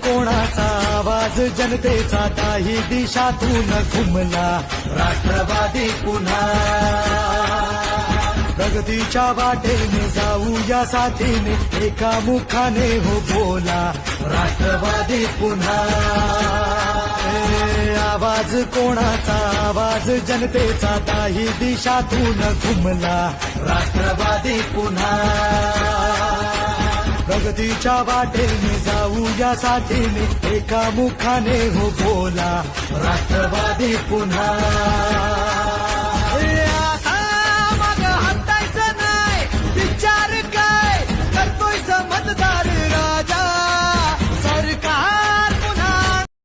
कोणाचा आवाज जनतेचा काही दिशातून घुमला राष्ट्रवादी पुन्हा प्रगतीच्या वाटेने जाऊया साथीने एका मुखाने हो बोला राष्ट्रवादी पुन्हा आवाज कोणाचा आवाज जनतेचा काही दिशातून घुमला राष्ट्रवादी पुन्हा प्रगतीच्या वाटेने जाऊया साथीने एका मुखाने हो बोला राष्ट्रवादी पुन्हा